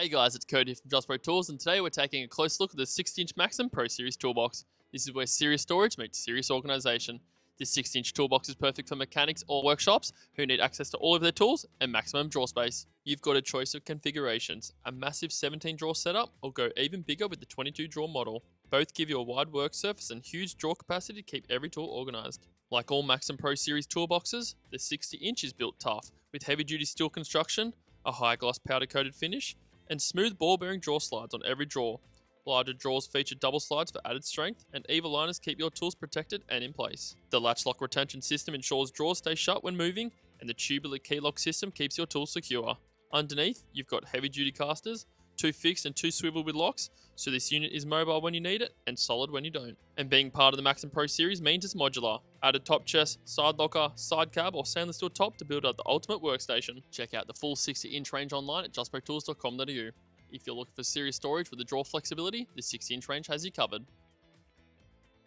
Hey guys, it's Cody from Just Pro Tools, and today we're taking a close look at the 60-inch Maxim Pro Series Toolbox. This is where serious storage meets serious organisation. This 60-inch toolbox is perfect for mechanics or workshops who need access to all of their tools and maximum drawer space. You've got a choice of configurations, a massive 17-drawer setup, or go even bigger with the 22-drawer model. Both give you a wide work surface and huge drawer capacity to keep every tool organised. Like all Maxim Pro Series toolboxes, the 60-inch is built tough, with heavy-duty steel construction, a high-gloss powder-coated finish, and smooth ball-bearing drawer slides on every drawer. Larger drawers feature double slides for added strength, and EVA liners keep your tools protected and in place. The latch lock retention system ensures drawers stay shut when moving, and the tubular key lock system keeps your tools secure. Underneath, you've got heavy-duty casters, 2 fixed and 2 swivel with locks, so this unit is mobile when you need it and solid when you don't. And being part of the Maxim Pro series means it's modular. Added top chest, side locker, side cab, or stainless steel top to build out the ultimate workstation. Check out the full 60-inch range online at justprotools.com.au. If you're looking for serious storage with the drawer flexibility, the 60-inch range has you covered.